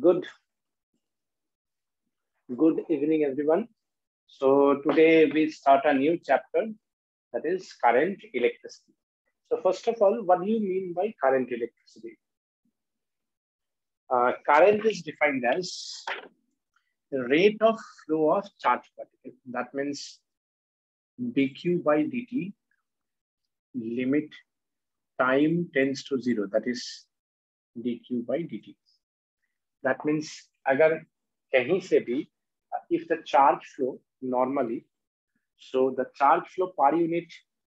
Good evening, everyone. So today we start a new chapter, that is current electricity. So first of all, what do you mean by current electricity? Current is defined as the rate of flow of charge particle. That means dq by dt limit time tends to 0. That is dq by dt. That means agar kahin se bhi, if the charge flow normally, so the charge flow per unit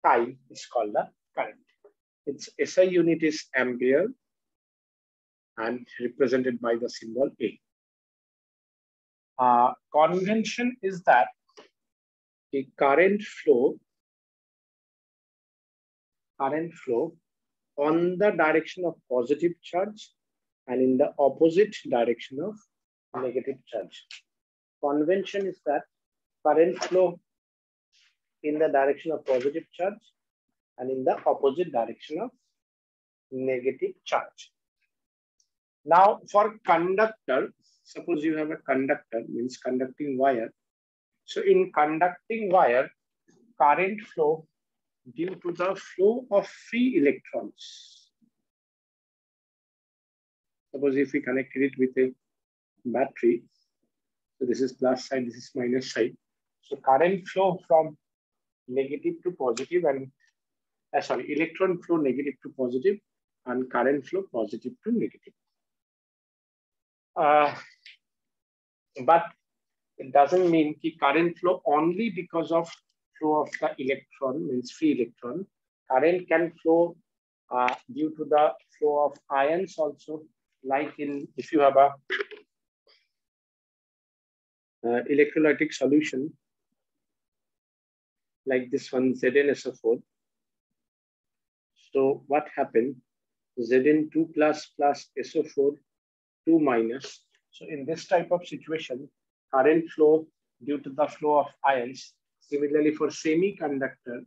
time is called the current. Its SI unit is ampere and represented by the symbol A. Convention is that the current flow on the direction of positive charge and in the opposite direction of negative charge. Convention is that current flow in the direction of positive charge and in the opposite direction of negative charge. Now for conductor, suppose you have a conductor, means conducting wire. So in conducting wire, current flow due to the flow of free electrons. Suppose if we connected it with a battery, so this is plus side, this is minus side. So current flow from negative to positive and electron flow negative to positive and current flow positive to negative. But it doesn't mean that current flow only because of flow of the electron, means free electron. Current can flow due to the flow of ions also, like if you have a electrolytic solution like this one, ZnSO4. So what happened? Zn2 plus SO4 2 minus. So in this type of situation, current flow due to the flow of ions. Similarly for semiconductor,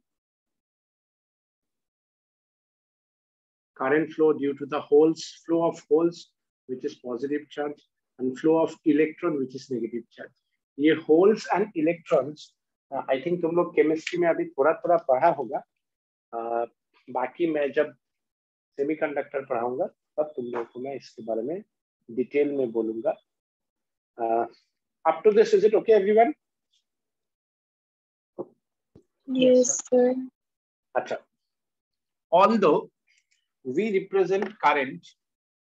current flow due to the flow of holes, which is positive charge, and flow of electron, which is negative charge. ये holes and electrons, I think तुम लोग chemistry में अभी थोड़ा पढ़ा होगा. बाकी मैं जब semiconductor पढ़ाऊंगा तब तुम लोगों को मैं इसके बारे में डिटेल में बोलूंगा. Up to this, is it okay, everyone? Yes, sir. Achha. Although we represent current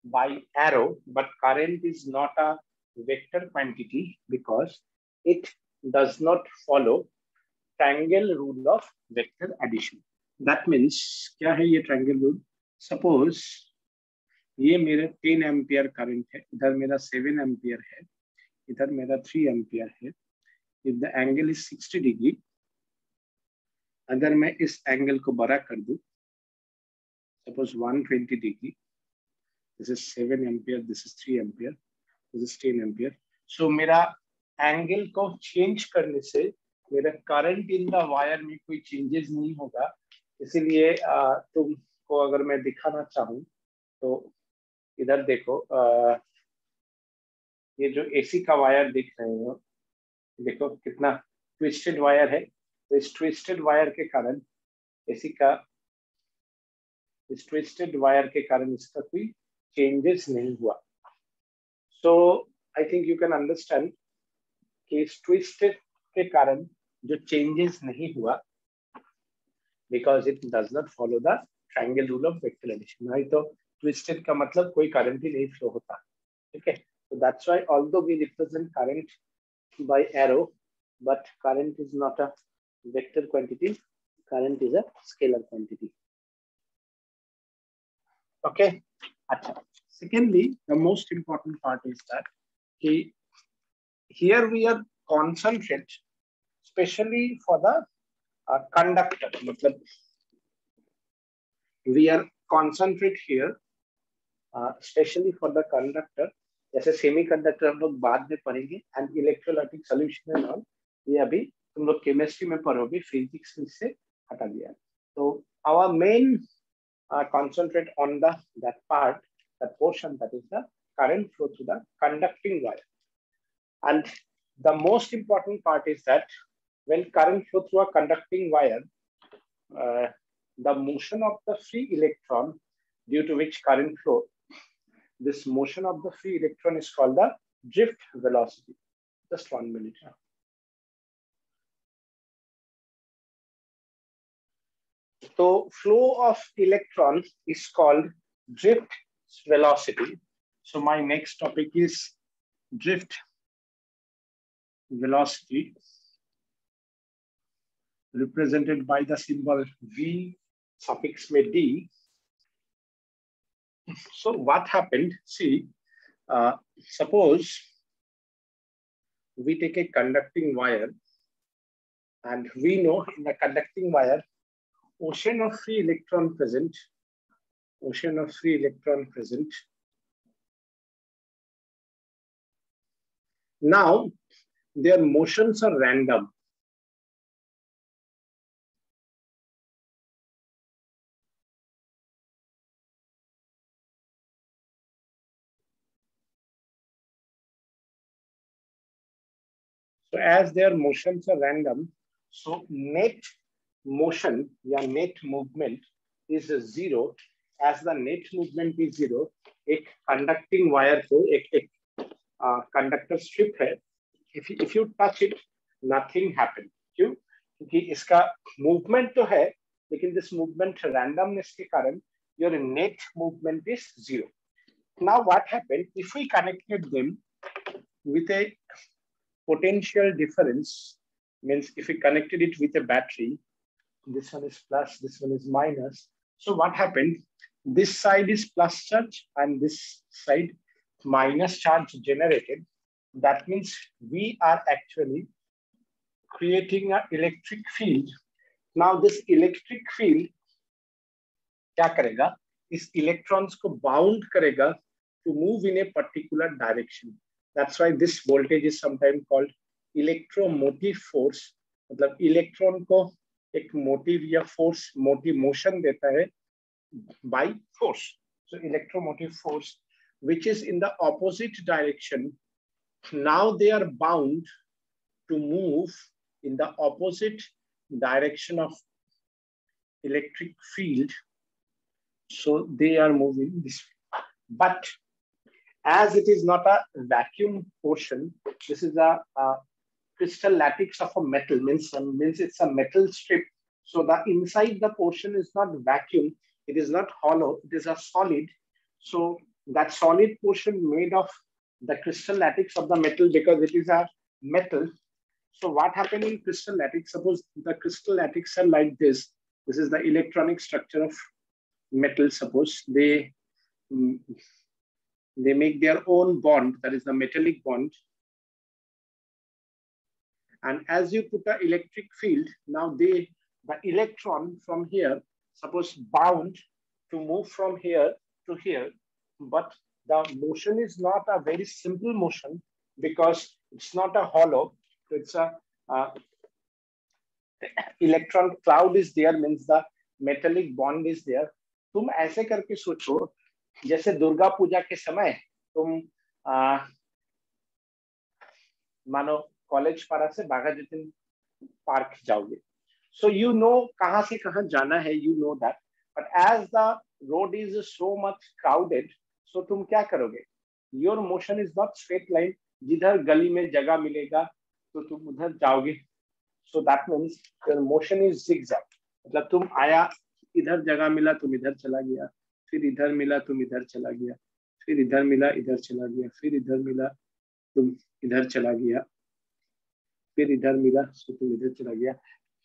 by arrow, but current is not a vector quantity because it does not follow triangle rule of vector addition. That means, क्या है ये triangle rule? Suppose ये मेरा 10 ampere current है, इधर मेरा 7 ampere है, इधर मेरा 3 एम्पियर है. If the angle is 60 degree, अगर मैं इस एंगल को बड़ा कर दूं, suppose 120 degree, this is 7 ampere, this is 3 ampere, this is 10 ampere. So मेरा एंगल को चेंज करने से मेरा करंट इन द वायर में कोई चेंजेस नहीं होगा. इसीलिए तुमको अगर मैं दिखाना चाहूँ तो इधर देखो, ये जो एसी का वायर देख रहे हो, देखो कितना ट्विस्टेड वायर है. तो इस ट्विस्टेड वायर के कारण एसी का, इस ट्विस्टेड वायर के कारण इसका कोई चेंजेस नहीं हुआ. So I think you can understand कि इस ट्विस्टेड के कारण जो चेंजेस नहीं हुआ, because it does not follow the triangle rule of vector addition. नहीं तो ट्विस्टेड का मतलब कोई करंट ही नहीं फ्लो होता. ठीक है, so that's why although we represent current by arrow, but current is not a vector quantity, current is a scalar quantity. Okay. Secondly, the most important part is that here we are concentrate, especially for the conductor. We are concentrate here, especially for the conductor. जैसे semiconductor हम लोग बाद में पढ़ेंगे, and electrolytic solution and all ये अभी तुम लोग केमिस्ट्री में पढ़ोगे, फिजिक्स में से हटा दिया. तो our main concentrate on that part that portion that is the current flow through the conducting wire. And the most important part is that when current flow through a conducting wire, the motion of the free electron due to which current flow, this motion of the free electron is called the drift velocity. Just 1 minute. So flow of electrons is called drift velocity. So my next topic is drift velocity, represented by the symbol V suffix में D. So what happened? See, suppose we take a conducting wire, and we know in the conducting wire, ocean of free electron present, ocean of free electron present. Now, their motions are random. So as their motions are random, so net motion, या net movement is zero. As the net movement is zero, एक conducting wire को एक conductor strip है. If you touch it, nothing happen. क्यों? क्योंकि इसका movement तो है, लेकिन this movement randomness के कारण your net movement is zero. Now what happened if we connected them with a potential difference? Means if we connected it with a battery, this one is plus, this one is minus. So what happened? This side is plus charge and this side minus charge generated. That means we are actually creating an electric field. Now this electric field क्या करेगा? इस electrons को bound करेगा to move in a particular direction. That's why this voltage is sometimes called electromotive force. मतलब electron को एक motive या force, motive motion देता है by force. So electromotive force, which is in the opposite direction, now they are bound to move in the opposite direction of electric field. So they are moving this way. But as it is not a vacuum portion, this is a crystal lattice of a metal, means it's a metal strip. So the inside the portion is not vacuum, it is not hollow, it is a solid. So that solid portion made of the crystal lattice of the metal, because it is a metal. So what happened in crystal lattice? Suppose the crystal lattice are like this. This is the electronic structure of metal. Suppose they make their own bond, that is the metallic bond. And as you put an electric field, now the electron from here, suppose bound to move from here to here, but the motion is not a very simple motion because it's not a hollow. It's a electron cloud is there, means the metallic bond is there. तुम ऐसे करके सोचो, जैसे दुर्गा पूजा के समय तुम मानो college पारा से बागा जतिन पार्क जाओगे. So you know कहाँ से कहाँ जाना है, you know that. But as the road is so much crowded, so तुम क्या करोगे? Your motion is not straight line. जिधर गली में जगह मिलेगा तो तुम उधर जाओगे. So that means your motion is zigzag. मतलब तुम आया, इधर जगह मिला तुम इधर चला गया, फिर इधर मिला तुम इधर चला गया, फिर इधर मिला इधर चला गया, फिर इधर मिला तुम इधर चला गया, फिर इधर मिला तो तुम इधर चला गया.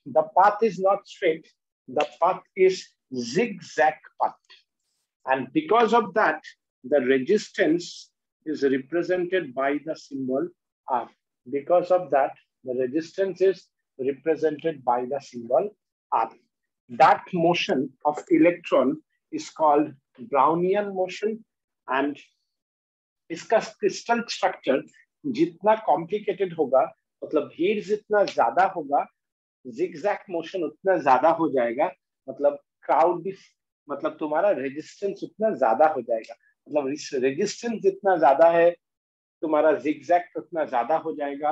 The path is not straight, the path is zigzag path. And because of that, the resistance is represented by the symbol R. Because of that, the resistance is represented by the symbol R. That motion of electron is called Brownian motion, and इसका crystal structure जितना complicated होगा, मतलब भीड़ जितना ज्यादा होगा, zigzag motion उतना ज्यादा हो जाएगा, मतलब crowd भी, मतलब तुम्हारा resistance उतना ज्यादा हो जाएगा. मतलब रेजिस्टेंस जितना ज्यादा है तुम्हारा zigzag उतना ज्यादा हो जाएगा,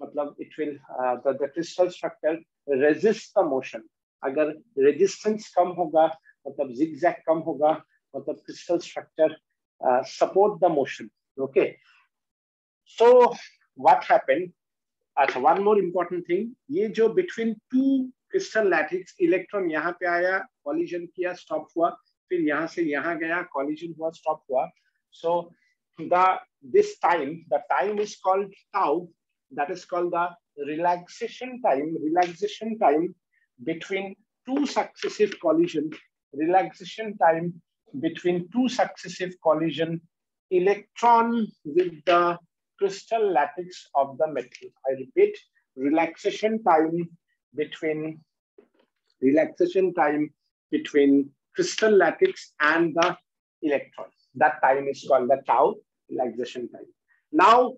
मतलब it will the crystal structure resist the motion. अगर रेजिस्टेंस कम होगा मतलब zigzag कम होगा, मतलब crystal structure support the motion. Okay, so what happened, अच्छा वन मोर इम्पोर्टेंट थिंग, ये जो between two crystal lattice electron यहाँ पे आया, कॉलिजन किया, स्टॉप हुआ, फिर यहाँ से यहाँ गया, कॉलिजन हुआ, स्टॉप हुआ। सो this time, the time is called tau, that is called the relaxation time between two successive collision, relaxation time between two successive collision electron with the crystal lattice of the metal. I repeat, relaxation time between crystal lattice and the electron. That time is called the tau, relaxation time. Now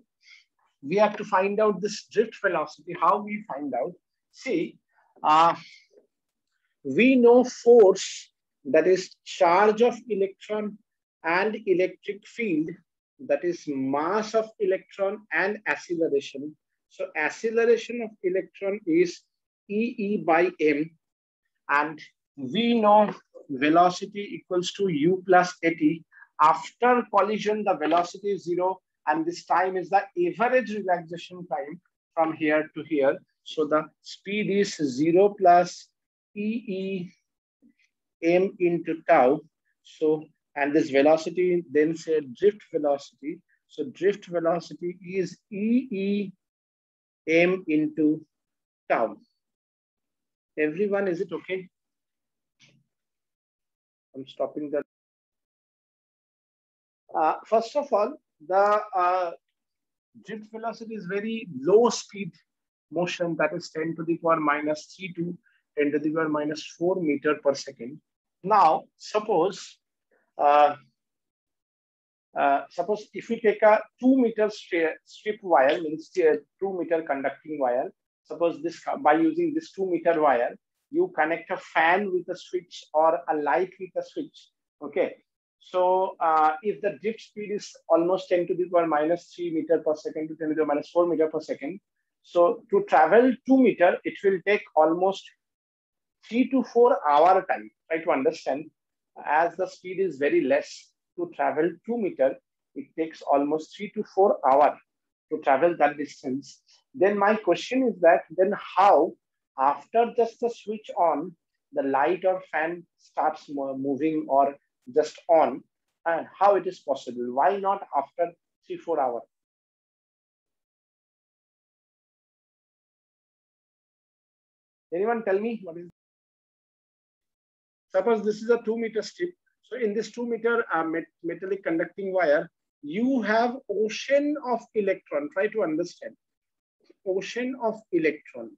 we have to find out this drift velocity. How we find out? See, we know force, that is charge of electron and electric field, that is mass of electron and acceleration. So acceleration of electron is E by m, and we know velocity equals to u plus at. After collision, the velocity is 0, and this time is the average relaxation time from here to here. So the speed is 0 plus E m into tau. So, and this velocity then say drift velocity. So drift velocity is E m into tau. Everyone, is it okay? I'm stopping the. First of all, the drift velocity is very low speed motion, that is 10 to the power minus 3 to 10 to the power minus 4 meter per second. Now, suppose if we take a 2 meter strip wire, means 2 meter conducting wire, suppose this, by using this 2 meter wire, you connect a fan with a switch or a light with a switch. Okay. So if the drift speed is almost 10 to the power minus 3 meter per second to 10 to the minus 4 meter per second, so to travel 2 meter, it will take almost 3 to 4 hour time. Try to understand, as the speed is very less, to travel 2 meter, it takes almost 3 to 4 hours to travel that distance. Then my question is that, then how, after just the switch on, the light or fan starts moving or just on, and how it is possible? Why not after 3-4 hours? Anyone tell me what is? Suppose this is a 2 meter strip. So in this 2 meter metallic conducting wire, you have ocean of electron. Try to understand. Ocean of electron.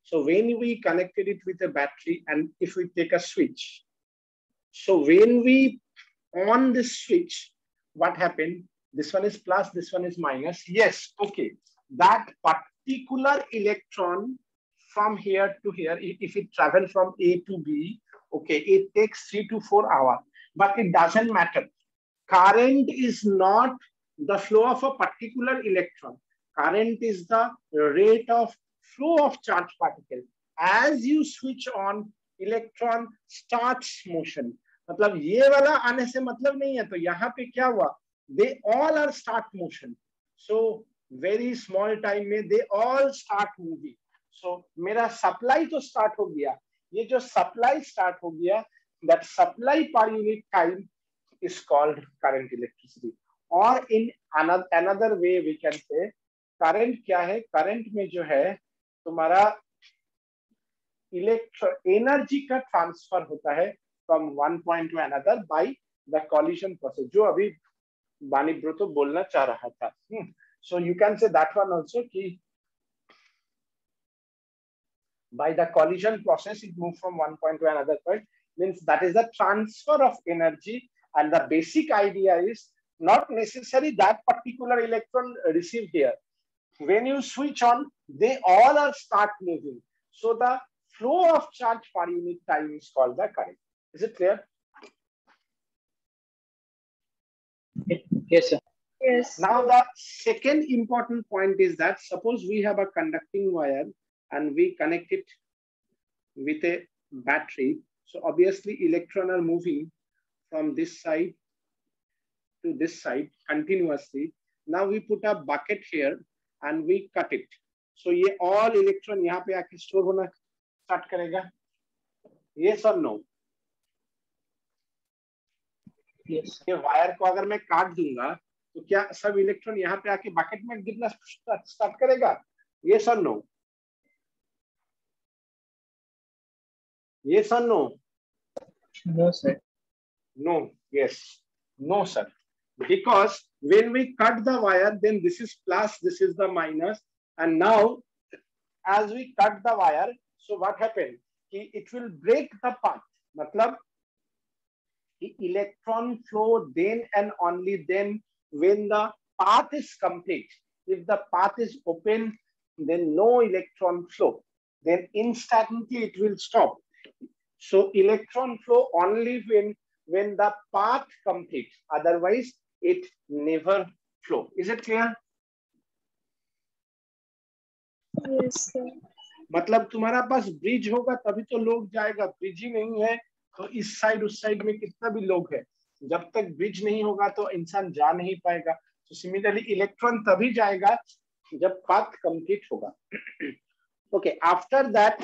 So when we connected it with a battery, and if we take a switch, so when we on this switch, what happened? This one is plus, this one is minus. Yes, okay. That particular electron from here to here, if it travels from A to B, okay, it takes 3 to 4 hours, but it doesn't matter. Current is not the flow of a particular electron. Current is the rate of flow of charge particle. As you switch on, electron starts motion. मतलब ये वाला आने से मतलब नहीं है, तो यहाँ पे क्या हुआ? They all are start motion. So very small time में they all start moving. So मेरा supply तो start हो गया. ये जो supply start हो गया, that supply per unit time is called current electricity. Or in another way we can say, current क्या है? Current में जो है तुम्हारा energy का transfer होता है from one point to another by the collision process, जो अभी बानी ब्रो बोलना चाह रहा था. So you can say that one also कि by the collision process it moves from one point to another point, means that is the transfer of energy. And the basic idea is not necessarily that particular electron received here. When you switch on, they all are start moving. So the flow of charge per unit time is called the current. Is it clear? Yes, sir. Yes. Now the second important point is that suppose we have a conducting wire and we connect it with a battery. So obviously electron are moving from this side to this side continuously. Now we put a bucket here and we cut it. So ये all electron यहाँ पे आके store होना start करेगा. Yes or no? Yes. ये wire को अगर मैं काट दूंगा तो क्या सब इलेक्ट्रॉन यहाँ पे आके बकेट में गिरना स्टार्ट करेगा? Yes or no? Yes or no? No, sir. No. Yes. No, sir. Because when we cut the wire, then this is plus, this is the minus, and now as we cut the wire, so what happened? It will break the path. मतलब the electron flow then and only then when the path is complete. If the path is open, then no electron flow. Then instantly it will stop. So electron flow only when the path completes. Otherwise, it never flow. Is it clear? Yes, sir. मतलब तुम्हारा पास bridge होगा तभी तो लोग जाएगा. Bridge ही नहीं है तो इस साइड उस साइड में कितना भी लोग है, जब तक ब्रिज नहीं होगा तो इंसान जा नहीं पाएगा. तो सिमिलरली इलेक्ट्रॉन तभी जाएगा जब पाथ कंप्लीट होगा. Okay, after that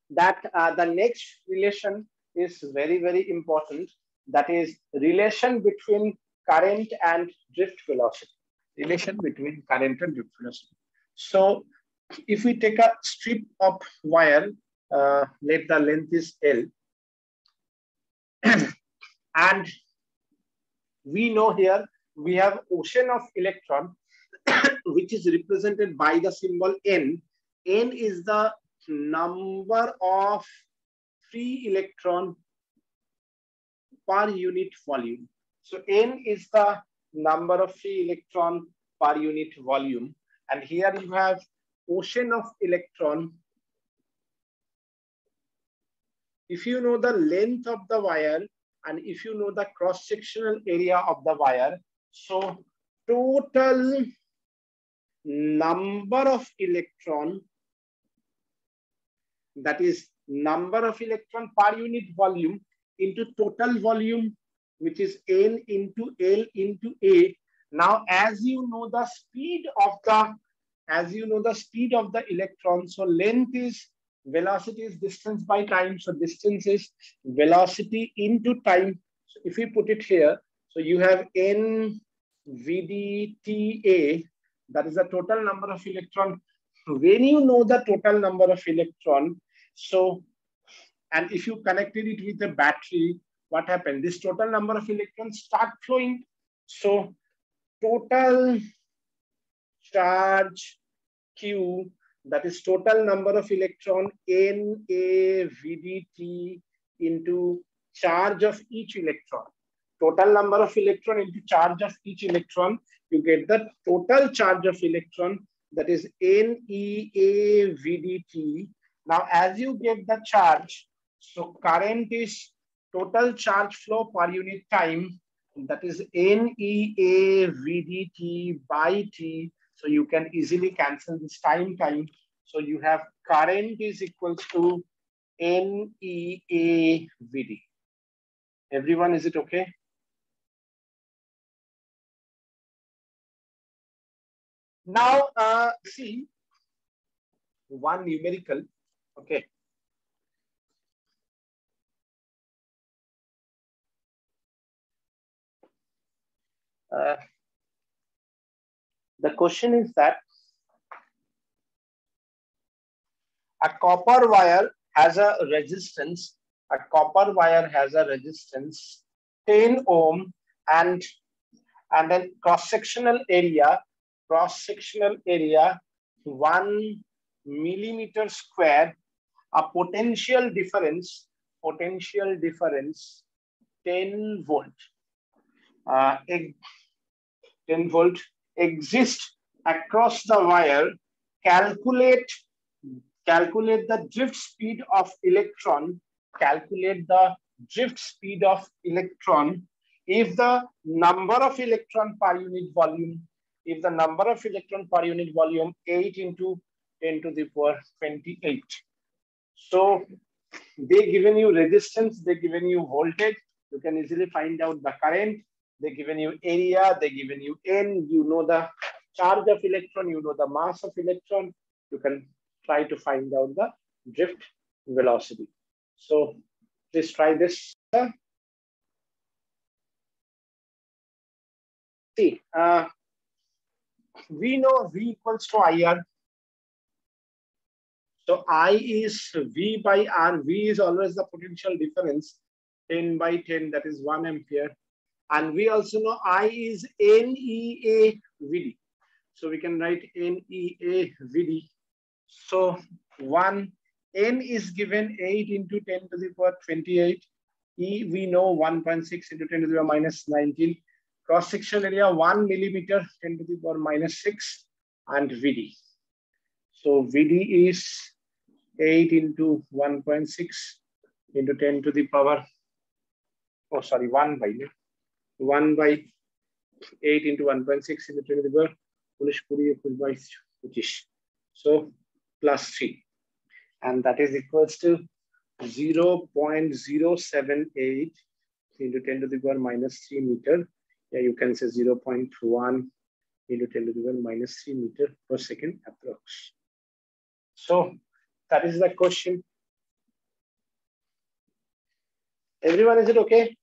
the next relation is very, very important. That is relation between current and drift velocity. Relation between current and drift velocity. So if we take a strip of wire, let the length is L, and we know here we have ocean of electron which is represented by the symbol N. N is the number of free electron per unit volume. So N is the number of free electron per unit volume. And here you have ocean of electron. If you know the length of the wire and if you know the cross-sectional area of the wire, so total number of electron, that is number of electron per unit volume into total volume, which is N into L into A. Now, as you know the speed of the electron, so length is velocity is distance by time. So distance is velocity into time. So if we put it here, so you have N VDTA, that is the total number of electron. When you know the total number of electron, so, and if you connected it with a battery, what happened? This total number of electrons start flowing. So total charge Q, that is total number of electron NaVDT into charge of each electron. Total number of electron into charge of each electron, you get the total charge of electron, that is NeaVDT. Now, as you get the charge, so current is total charge flow per unit time, that is NeaVDT by T. So you can easily cancel this time. So you have current is equals to NeaVD. Everyone, is it okay? Now, see one numerical, okay. The question is that a copper wire has a resistance. A copper wire has a resistance 10 ohm and then cross-sectional area 1 millimeter square. A potential difference 10 volt. 10 volt exists across the wire. Calculate the drift speed of electron. Calculate the drift speed of electron If the number of electron per unit volume, 8 into 10 to the power 28. So they given you resistance, they given you voltage. You can easily find out the current. They given you area, they given you N. You know the charge of electron, you know the mass of electron. You can try to find out the drift velocity. So please try this. See, we know V equals to IR. So I is V by R. V is always the potential difference. 10 by 10, that is 1 ampere. And we also know I is NEA VD. So we can write NEA VD. So 1, N is given 8 into 10 to the power 28. E we know 1.6 into 10 to the power minus 19. Cross section area 1 millimeter 10 to the power minus 6 and VD. So VD is 8 into 1.6 into 10 to the power, 1 by 8 into 1.6 into 10 to the power 20. So plus 3. And that is equals to 0.078 into 10 to the power minus 3 meter. Yeah, you can say 0.1 into 10 to the power minus 3 meter per second approx. So that is the question. Everyone, is it okay?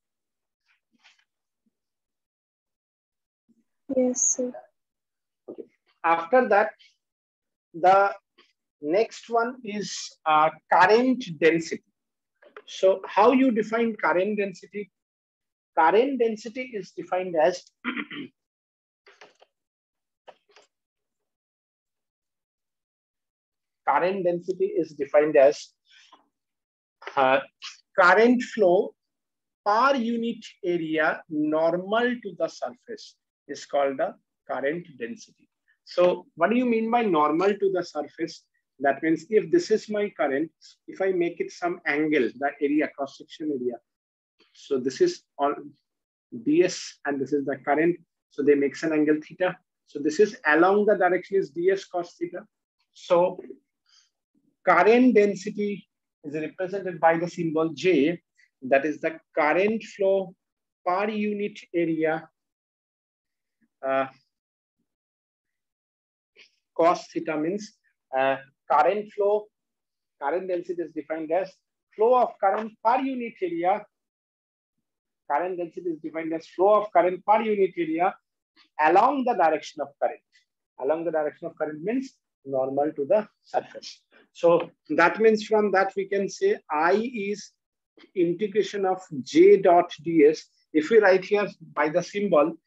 Yes, sir. Okay. After that, the next one is current density. So how you define current density? Current density is defined as current flow per unit area normal to the surface is called the current density. So what do you mean by normal to the surface? That means if this is my current, if I make it some angle, the area, cross-section area. So this is all ds and this is the current. So they make an angle theta. So this is along the direction is ds cos theta. So current density is represented by the symbol J. That is the current flow per unit area cos theta means current density is defined as flow of current per unit area. Current density is defined as flow of current per unit area along the direction of current. Along the direction of current means normal to the surface. So that means from that we can say I is integration of J dot ds. If we write here by the symbol,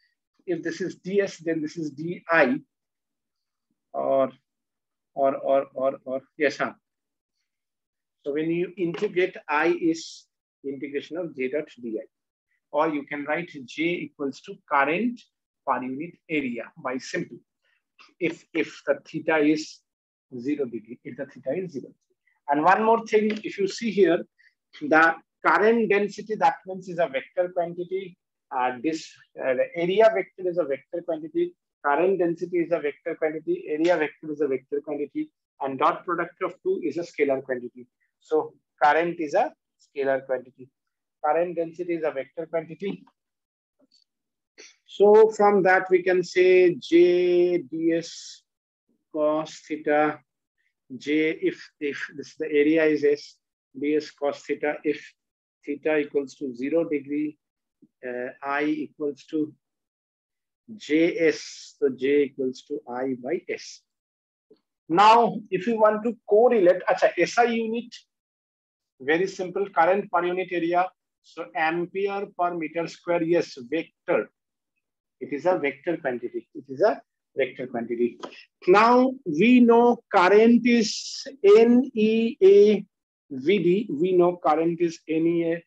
if this is ds, then this is di, or yes, huh? So when you integrate, I is integration of J dot di, or you can write J equals to current per unit area by simple. If the theta is 0 degree, if the theta is 0. And one more thing, if you see here, the current density, that means is a vector quantity. The area vector is a vector quantity. Current density is a vector quantity. Area vector is a vector quantity. And dot product of two is a scalar quantity. So current is a scalar quantity. Current density is a vector quantity. So from that we can say J ds cos theta, J if this the area is S, ds cos theta, if theta equals to 0 degree, I equals to Js, so J equals to I by S. Now, if you want to correlate, SI unit, very simple, current per unit area. So ampere per meter square, yes, vector. It is a vector quantity. It is a vector quantity. Now we know current is NEA VD. We know current is NEA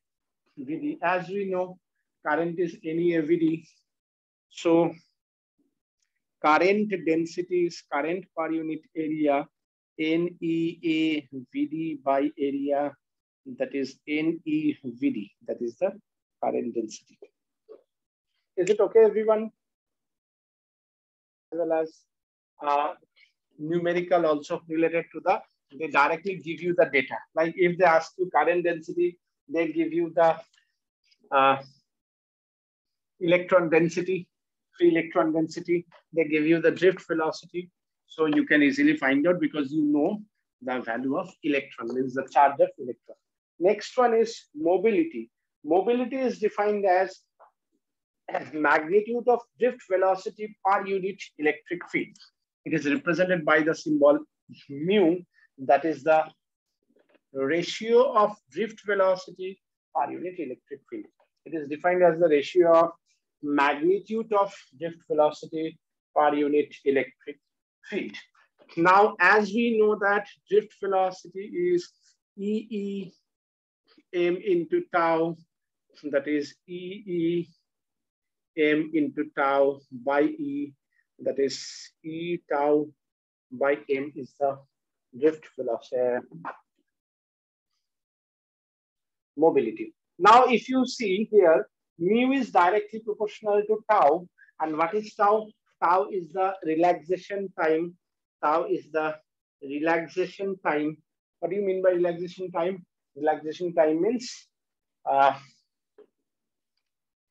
VD. As we know, current is NEA VD. So current density is current per unit area, NEA VD by area, that is NE VD. That is the current density. Is it okay, everyone? As well as numerical also related to the, they directly give you the data. Like if they ask you current density, they give you the electron density, free electron density, they give you the drift velocity. So you can easily find out because you know the value of electron, means the charge of electron. Next one is mobility. Mobility is defined as magnitude of drift velocity per unit electric field. It is represented by the symbol mu, that is the ratio of drift velocity per unit electric field. It is defined as the ratio of magnitude of drift velocity per unit electric field. Now, as we know that drift velocity is EE m into tau, that is EE m into tau by E, that is E tau by m is the drift velocity mobility. Now, if you see here, mu is directly proportional to tau. And what is tau? Tau is the relaxation time. Tau is the relaxation time. What do you mean by relaxation time? Relaxation time means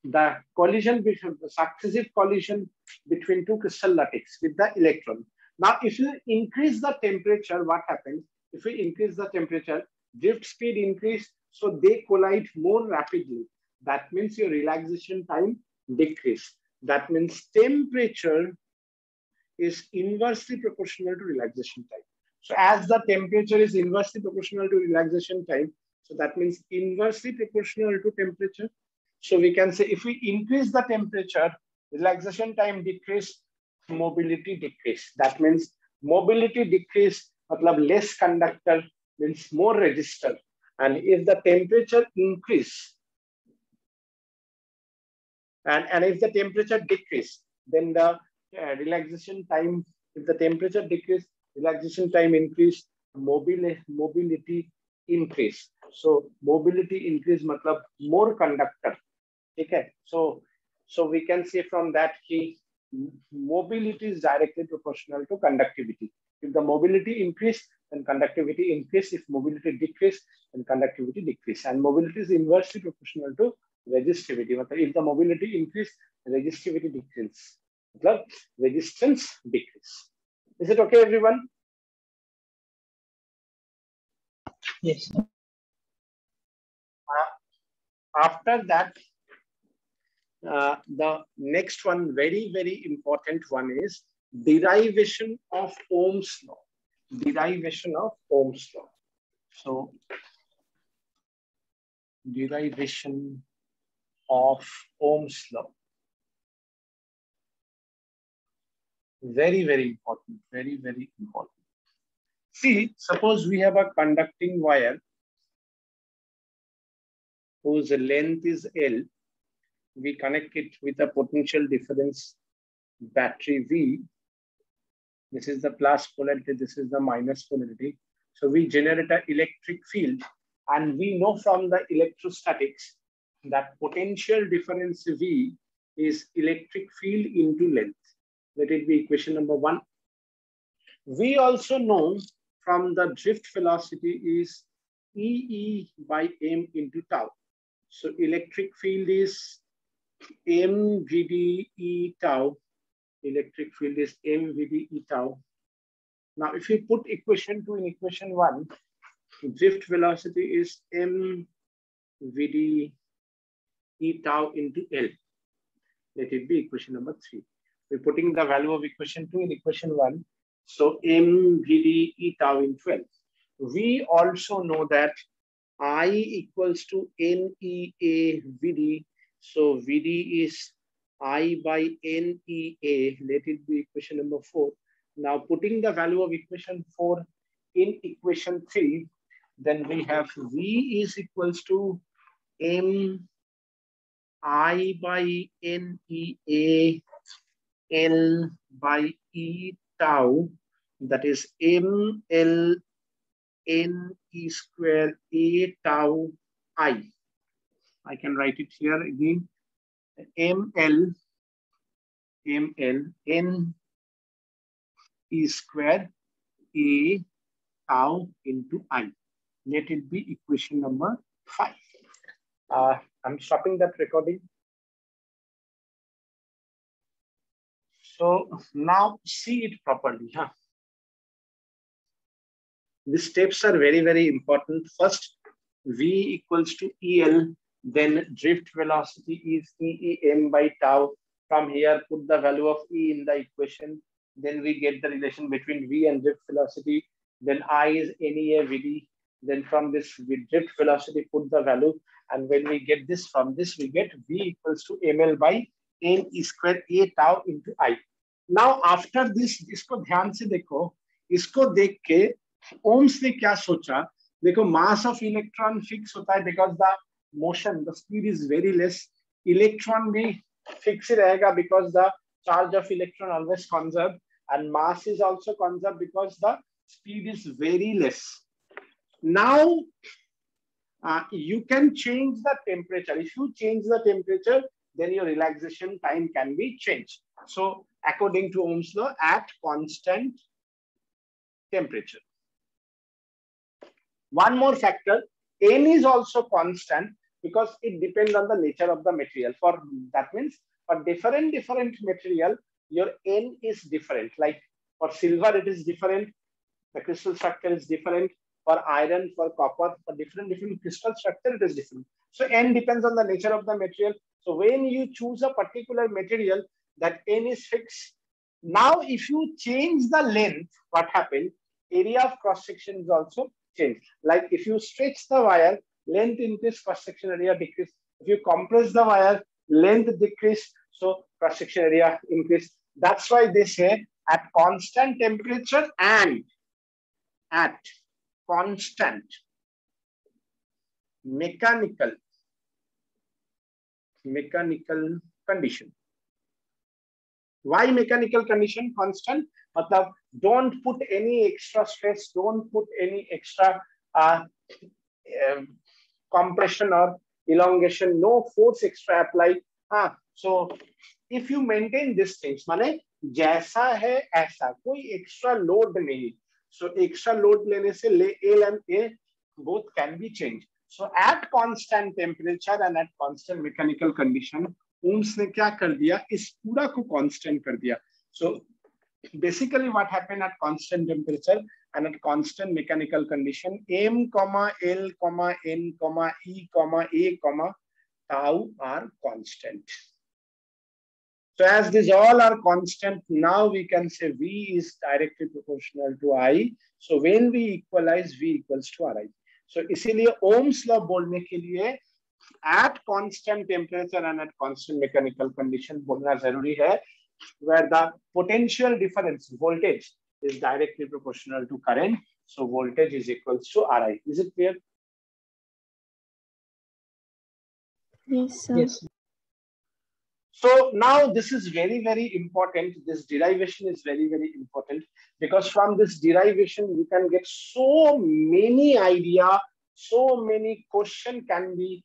the collision between the successive collision between two crystal lattice with the electron. Now, if you increase the temperature, what happens? If we increase the temperature, drift speed increase, so they collide more rapidly. That means your relaxation time decrease. That means temperature is inversely proportional to relaxation time. So as the temperature is inversely proportional to relaxation time, so that means inversely proportional to temperature. So we can say if we increase the temperature, relaxation time decrease, mobility decrease. That means mobility decrease, matlab less conductor means more resistor. And if the temperature increase, and if the temperature decrease, then the relaxation time, if the temperature decrease, relaxation time increase, mobility increase. So mobility increase matlab more conductor. Okay, so we can say from that key mobility is directly proportional to conductivity. If the mobility increase, then conductivity increase. If mobility decrease, then conductivity decrease. And mobility is inversely proportional to resistivity. If the mobility increase, resistivity decrease. Resistance decrease. Is it okay, everyone? Yes. After that, the next one, very, very important one is derivation of Ohm's law. Derivation of Ohm's law. So, derivation of Ohm's law. Very, very important. Very, very important. See, suppose we have a conducting wire whose length is L. We connect it with a potential difference battery V. This is the plus polarity, this is the minus polarity. So we generate an electric field, and we know from the electrostatics that potential difference V is electric field into length. Let it be equation number 1. We also know from the drift velocity is EE by m into tau. So electric field is mvd e tau. Electric field is mvd e tau. Now, if you put equation 2 in equation 1, drift velocity is mvd e tau into L. Let it be equation number 3. We're putting the value of equation 2 in equation 1. So mvd e tau into L. We also know that I equals to NEA VD. So VD is I by NEA. Let it be equation number 4. Now putting the value of equation 4 in equation 3, then we have V is equals to M I by NEA L by E tau. That is M L N E square A tau I. I can write it here again. ml n e square a tau into I. Let it be equation number 5. I'm stopping that recording. So now see it properly. These steps are very, very important. First, V equals to EL, then drift velocity is EEM by tau. From here, put the value of E in the equation. Then we get the relation between V and drift velocity. Then I is NEA VD. Then from this drift velocity, put the value. And when we get this, from this, we get V equals to ML by N E square A tau into I. Now, after this, इसको ध्यान से देखो, इसको देख के ohms ने क्या सोचा? देखो, mass of electron fix होता है because the motion, the speed is very less. Electron भी fix रहेगा because the charge of electron always conserved, and mass is also conserved because the speed is very less. Now, you can change the temperature. If you change the temperature, then your relaxation time can be changed. So, according to Ohm's law, at constant temperature. One more factor, N is also constant because it depends on the nature of the material. For that means for different material, your N is different. Like for silver, it is different. The crystal structure is different. For iron, for copper, for different crystal structure, it is different. So N depends on the nature of the material. So when you choose a particular material, that N is fixed. Now, if you change the length, what happens? Area of cross section is also changed. Like if you stretch the wire, length increase, cross section area decrease. If you compress the wire, length decrease, so cross section area increase. That's why they say at constant temperature and at constant mechanical condition. Why mechanical condition constant? Matlab, don't put any extra stress, don't put any extra compression or elongation, no force extra apply. So if you maintain these things, माने जैसा है ऐसा, कोई extra load नहीं. So extra load लेने से L and A both can be changed. So at constant temperature and at constant mechanical condition, Ohms ने क्या कर दिया? इस पूरा को constant कर दिया. So basically what happened at constant temperature and at constant mechanical condition, M, L, N, E, A, tau are constant. So as these all are constant, now we can say V is directly proportional to I. So when we equalize, V equals to Ri. So इसीलिए Ohm's law बोलने के लिए at constant temperature and at constant mechanical condition बोलना जरूरी है, where the potential difference voltage is directly proportional to current. So voltage is equals to Ri. Is it clear? Yes, sir. Yes. So now this is very, very important. This derivation is very, very important because from this derivation, you can get so many idea, so many question can be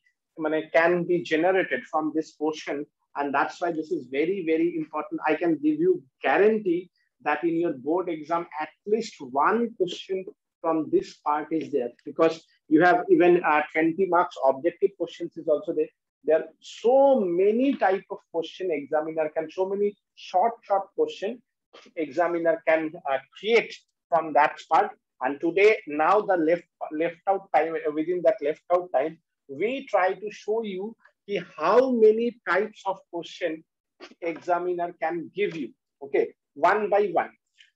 generated from this portion. And that's why this is very, very important. I can give you guarantee that in your board exam, at least one question from this part is there, because you have even 20 marks objective questions is also there. There are so many type of question examiner can, so many short question examiner can create from that part. And today, now the left out time, within that left out time, we try to show you how many types of question examiner can give you, okay, one by one.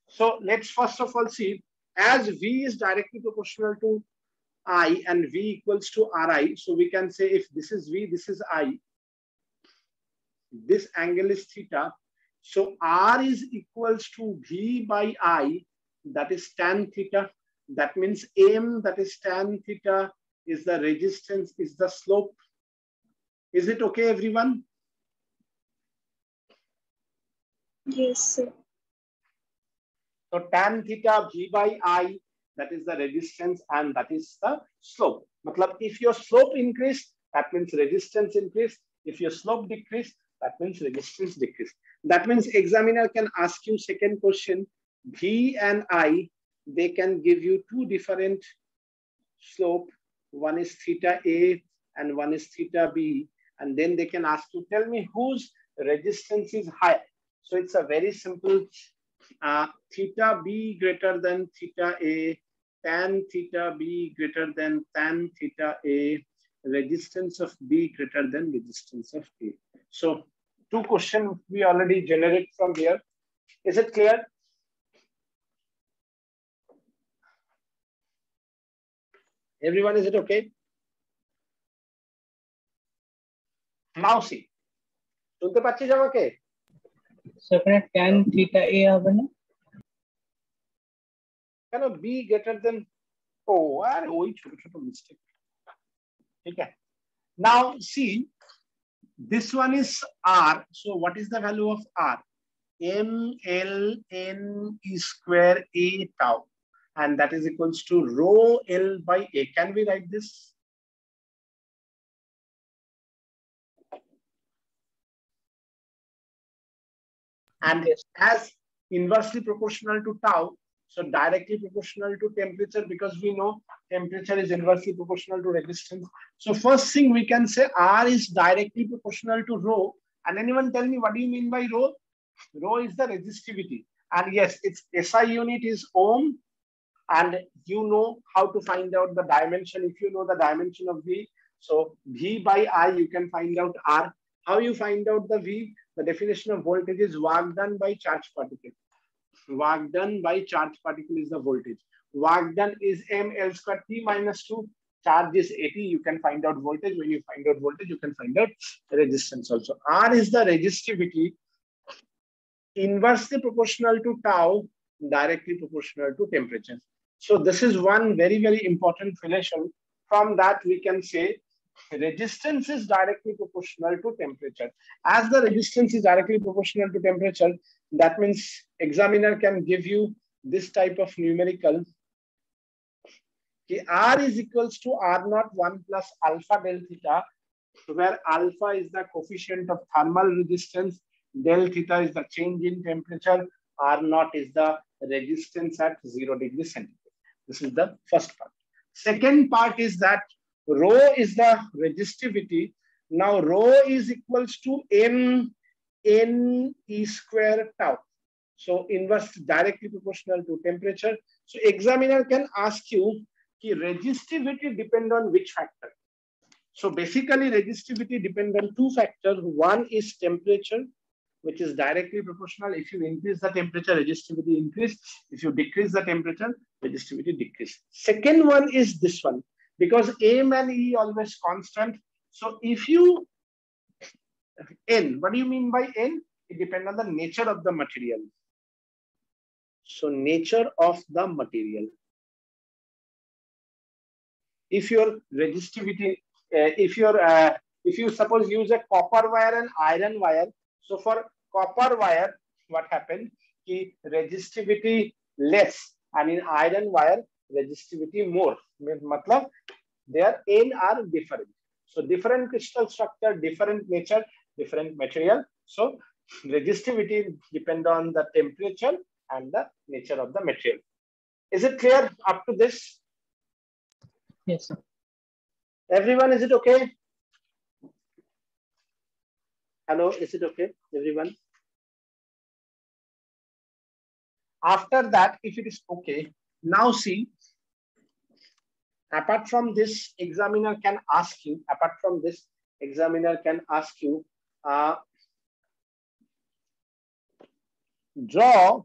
So let's first of all see, as V is directly proportional to I and V equals to Ri. So we can say if this is V, this is I. This angle is theta. So R is equals to V by I, that is tan theta. That means M, that is tan theta, is the resistance, is the slope. Is it okay, everyone? Yes, sir. So tan theta V by I, that is the resistance and that is the slope. Matlab, if your slope increase, that means resistance increase. If your slope decrease, That means resistance decrease. That means examiner can ask you second question, V and I, they can give you two different slope. One is theta A and one is theta B. And then they can ask you, tell me whose resistance is higher. So it's a very simple theta B greater than theta A, tan theta B greater than tan theta A, resistance of B greater than resistance of A. So two questions we already generate from here. Is it clear? Everyone, is it okay? Now see. শুনতে পাচ্ছিস আমাকে? So tan theta A হবে না? কেন B greater than আর ওই ছোট ছোট mistake. ঠিক আছে? Now see, this one is R. So what is the value of R? MLN E square A tau. And that is equals to rho L by A. Can we write this? And as inversely proportional to tau, so directly proportional to temperature, because we know temperature is inversely proportional to resistance. So first thing we can say R is directly proportional to rho. And anyone tell me, what do you mean by rho? Rho is the resistivity. And yes, its SI unit is ohm. And you know how to find out the dimension if you know the dimension of V. So V by I, you can find out R. How you find out the V? The definition of voltage is work done by charge particle. Work done by charge particle is the voltage. Work done is mL square T minus 2. Charge is 80. You can find out voltage. When you find out voltage, you can find out resistance also. R is the resistivity, inversely proportional to tau, directly proportional to temperature. So this is one very, very important relation. From that, we can say resistance is directly proportional to temperature. As the resistance is directly proportional to temperature, that means examiner can give you this type of numerical. R is equals to R naught 1 plus alpha del theta, where alpha is the coefficient of thermal resistance, del theta is the change in temperature, R naught is the resistance at 0 degrees centigrade. This is the first part. Second part is that rho is the resistivity. Now rho is equals to N E square tau. So inverse directly proportional to temperature. So examiner can ask you, resistivity depend on which factor? So basically resistivity depend on two factors. One is temperature, which is directly proportional. If you increase the temperature, resistivity increase. If you decrease the temperature, resistivity decrease. Second one is this one, because M and E always constant. So if you, N, what do you mean by N? It depends on the nature of the material. So nature of the material. If your resistivity, if you suppose use a copper wire and iron wire, so for copper wire, what happened? Resistivity less, and in iron wire, resistivity more. Matlab, their N are different. So different crystal structure, different nature, different material. So resistivity depend on the temperature and the nature of the material. Is it clear up to this? Yes, sir. Everyone, is it okay? Hello, is it okay, everyone? After that, if it is okay, now see, apart from this, examiner can ask you, draw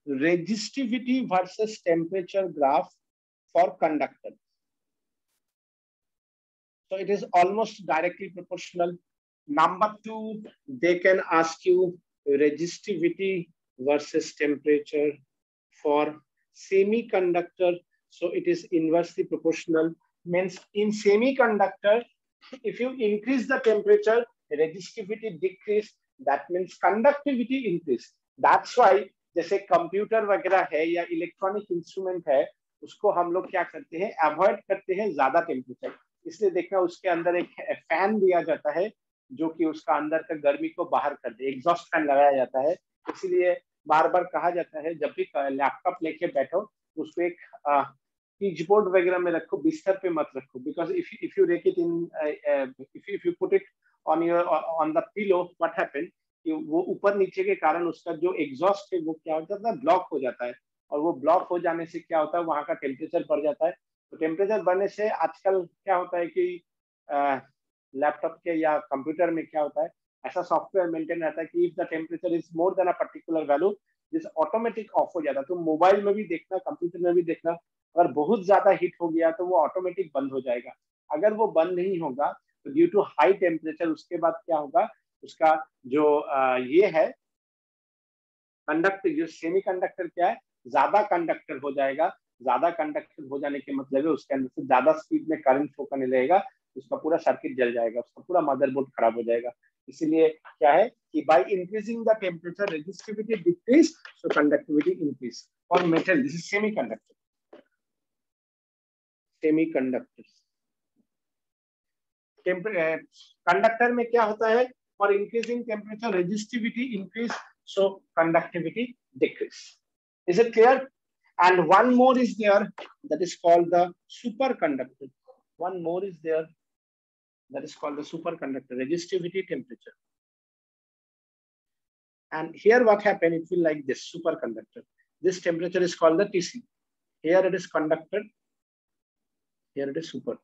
resistivity versus temperature graph for conductor. So it is almost directly proportional. Number two, they can ask you resistivity versus temperature for semiconductor. So it is inversely proportional. Means in semiconductor, if you increase the temperature, resistivity decrease. That means conductivity increase. That's why जैसे computer वगैरह है या electronic instrument है, उसको हम लोग क्या करते हैं, अवॉइड करते हैं ज्यादा टेम्परेचर. इसलिए देखना उसके अंदर एक फैन दिया जाता है जो कि उसका अंदर का गर्मी को बाहर कर दे। एग्जॉस्ट फैन लगाया जाता है, इसीलिए बार बार कहा जाता है जब भी लैपटॉप लेके बैठो उसको एक पिच बोर्ड वगैरह में रखो, बिस्तर पे मत रखो, because if you rake it in, if you put it on the pillow, what happen कि वो ऊपर नीचे के कारण उसका जो एग्जॉस्ट है वो क्या होता है, ब्लॉक हो जाता है, और वो ब्लॉक हो जाने से क्या होता है, वहां का टेम्परेचर बढ़ जाता है। तो टेम्परेचर बढ़ने से आजकल क्या होता है कि लैपटॉप के या कंप्यूटर में क्या होता है, ऐसा सॉफ्टवेयर मेंटेन रहता है कि if the temperature is more than a particular value this automatic of हो जाता है। तो मोबाइल में भी देखना, कंप्यूटर में भी देखना, अगर बहुत ज्यादा हीट हो गया तो वो ऑटोमेटिक बंद हो जाएगा। अगर वो बंद नहीं होगा तो ड्यू टू हाई टेम्परेचर उसके बाद क्या होगा, उसका जो ये है कंडक्टर, जो सेमी कंडक्टर क्या है, ज्यादा कंडक्टर हो जाएगा। ज्यादा कंडक्टर हो जाने के मतलब है उसके अंदर से ज्यादा स्पीड में करंट फ्लो करने लगेगा, उसका पूरा सर्किट जल जाएगा, उसका पूरा मदरबोर्ड खराब हो जाएगा। इसीलिए क्या है कि by increasing the temperature resistivity decrease, so conductivity increase. और metal, this is semiconductor, semiconductor. Conductor में क्या होता है, for increasing temperature resistivity increase, so conductivity decrease. Is it clear? And one more is there, that is called the superconductor. One more is there, that is called the superconductor, resistivity temperature. And here what happened, it will like this superconductor. This temperature is called the TC. Here it is conductor, here it is super.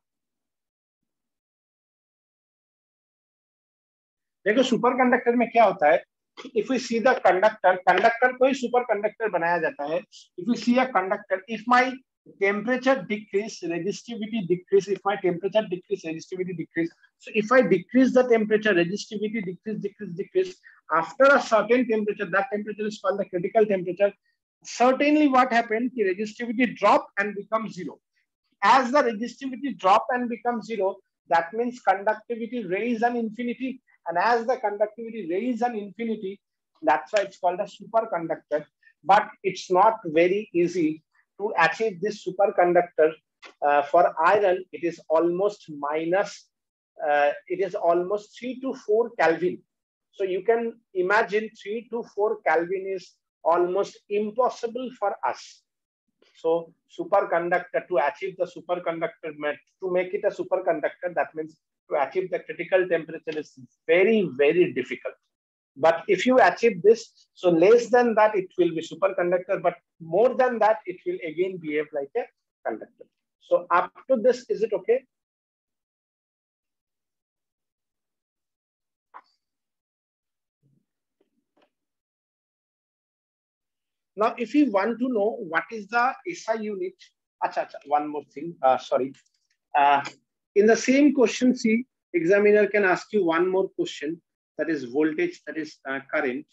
देखो superconductor में क्या होता है, if we see the conductor, conductor को ही superconductor बनाया जाता है। If we see a conductor, if my temperature decrease, resistivity decrease. If my temperature decrease, resistivity decrease. So if I decrease the temperature, resistivity decrease. After a certain temperature, that temperature is called the critical temperature. Certainly, what happened? The resistivity drop and become zero. As the resistivity drop and become zero, that means conductivity raise an infinity. And as the conductivity raise an infinity, that's why it's called a superconductor. But it's not very easy to achieve this superconductor. For iron, it is almost minus, it is almost 3 to 4 Kelvin. So you can imagine 3 to 4 Kelvin is almost impossible for us. So superconductor, to achieve the superconductor, to make it a superconductor, that means to achieve the critical temperature is very, very difficult. But if you achieve this, so less than that, it will be superconductor, but more than that, it will again behave like a conductor. So up to this, is it okay? Now, if you want to know what is the SI unit, one more thing, sorry. In the same question, see, examiner can ask you one more question, that is voltage, that is current.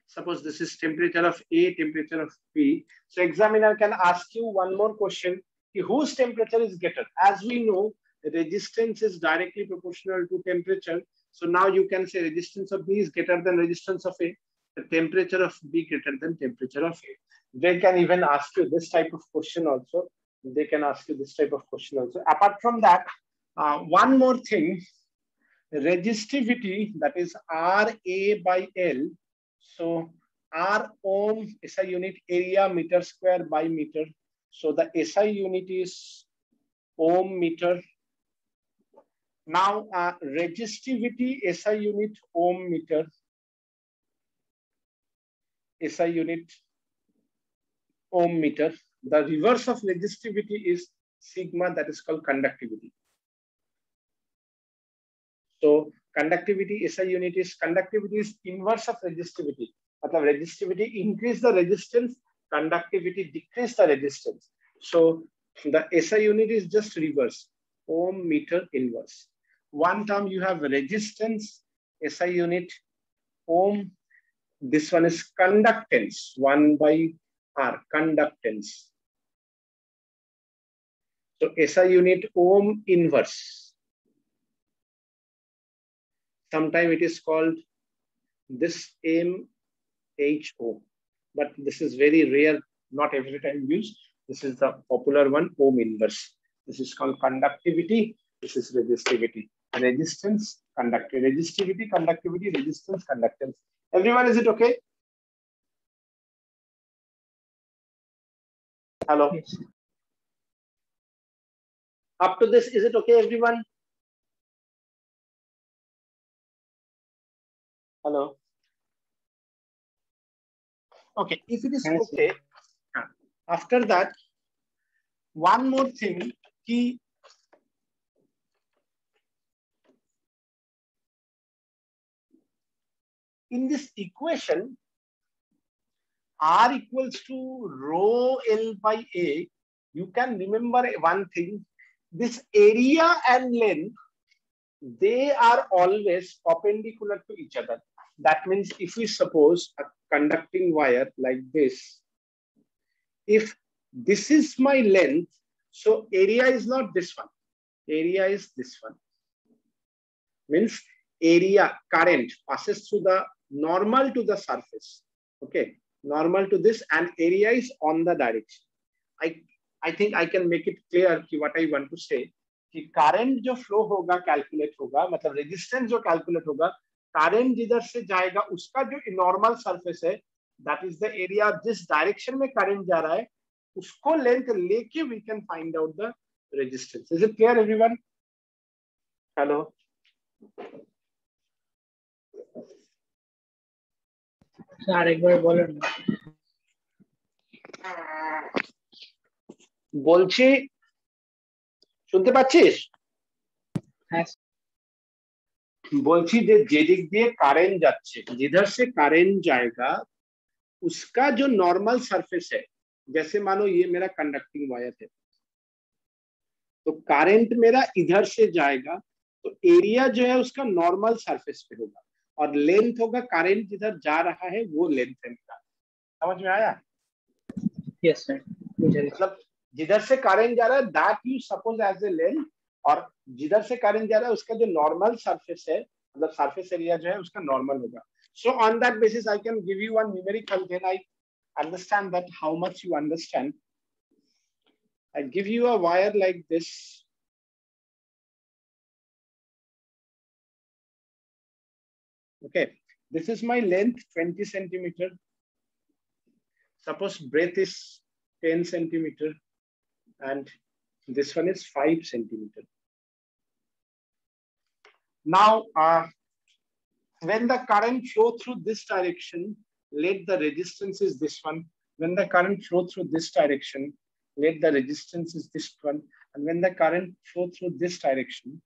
Suppose this is temperature of A, temperature of B. So examiner can ask you one more question, whose temperature is greater? As we know, resistance is directly proportional to temperature. So now you can say resistance of B is greater than resistance of A. The temperature of B greater than temperature of A. They can even ask you this type of question also. They can ask you this type of question also. Apart from that, one more thing, resistivity, that is RA by L. So R ohm, SI unit, area meter square by meter. So the SI unit is ohm meter. Now resistivity, SI unit, ohm meter. SI unit, ohm meter. The reverse of resistivity is sigma, that is called conductivity. So conductivity, SI unit is, conductivity is inverse of resistivity. मतलब resistivity increase the resistance, conductivity decrease the resistance. So the SI unit is just reverse, ohm meter inverse. One term you have resistance, SI unit, ohm. This one is conductance, 1 by R, conductance. So SI unit, ohm inverse. Sometimes it is called this MHO, but this is very rare, not every time used. This is the popular one, ohm inverse. This is called conductivity, this is resistivity. resistance, conductivity, resistivity, conductivity, resistance, conductance. Everyone, is it okay? Hello. Yes. Up to this, is it okay, everyone? Hello. Okay, if it is Yes, okay, after that, one more thing, key. In this equation, R equals to rho L by A, you can remember one thing, this area and length, they are always perpendicular to each other. That means if we suppose a conducting wire like this, if this is my length, so area is not this one, area is this one. Means area, current passes through the normal to the surface. Okay, normal to this, and area is on the direction. I think I can make it clear कि what I want to say कि current जो flow होगा calculate होगा, मतलब resistance जो calculate होगा, current जिधर से जाएगा उसका जो normal surface है, that is the area जिस direction में current जा रहा है, उसको length लेके we can find out the resistance. Is it clear, everyone? Hello. Sir একবার বলেন না। বলছি, শুনতে পাচ্ছিস? হ্যাঁ বলছি যে যেদিক দিয়ে কারেন্ট যাচ্ছে, जिधर से करंट जाएगा उसका जो नॉर्मल सरफेस है, जैसे मानो ये मेरा कंडक्टिंग वायर है, तो करंट मेरा इधर से जाएगा, तो एरिया जो है उसका नॉर्मल सरफेस पे होगा और लेंथ होगा, करंट जिधर जा रहा है वो लेंथ है मेरा। समझ में आया? यस सर, मतलब जिधर से करंट जा रहा है that you suppose as a length, और जिधर से करंट जा रहा है उसका जो नॉर्मल सरफेस है, मतलब सरफेस एरिया जो है उसका नॉर्मल होगा. So on that basis I can give you one numerical, then I understand that how much you understand. I give you a wire like this. Okay, this is my length 20 centimeter. Suppose breadth is 10 centimeter and this one is 5 centimeter. Now, when the current flow through this direction, let the resistance is this one. When the current flow through this direction, let the resistance is this one. And when the current flow through this direction,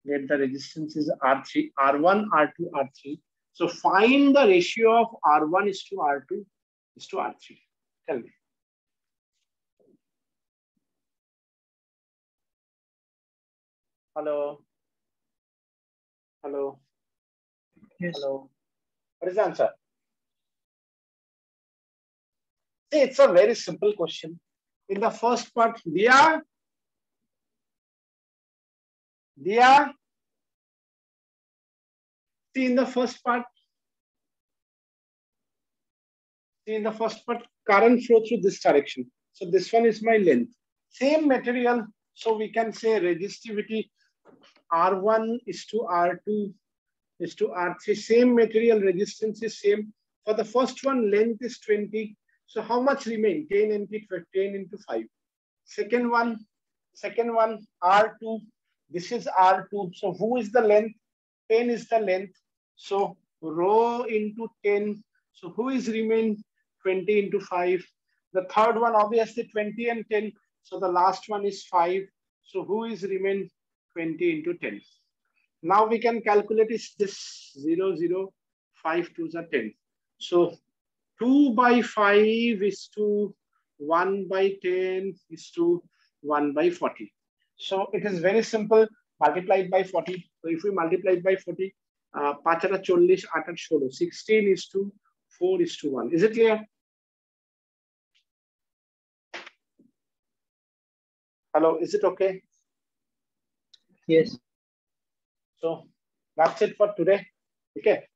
let the resistance is R3, R1, R2, R3. So find the ratio of R1 is to R2 is to R3. Tell me. Hello. Hello. Yes. Hello. What is the answer? See, it's a very simple question. In the first part, Dia, see in the first part, current flow through this direction. So this one is my length. Same material, so we can say resistivity R1 is to R2 is to R3. Same material, resistance is same. For the first one, length is 20. So how much remain? 10 into 5. Second one, R2. This is R2. So who is the length? 10 is the length. So rho into 10. So who is remain? 20 into 5. The third one, obviously 20 and 10. So the last one is 5. So who is remain? 20 into 10. Now we can calculate is this 0, 0, 5 2s are 10. So 2 by 5 is to 1 by 10 is to 1 by 40. So it is very simple, multiplied by 40. So if we multiply it by 40, 5 40, 16 is to 4 is to 1. Is it clear? Hello, is it okay? Yes. So that's it for today. Okay.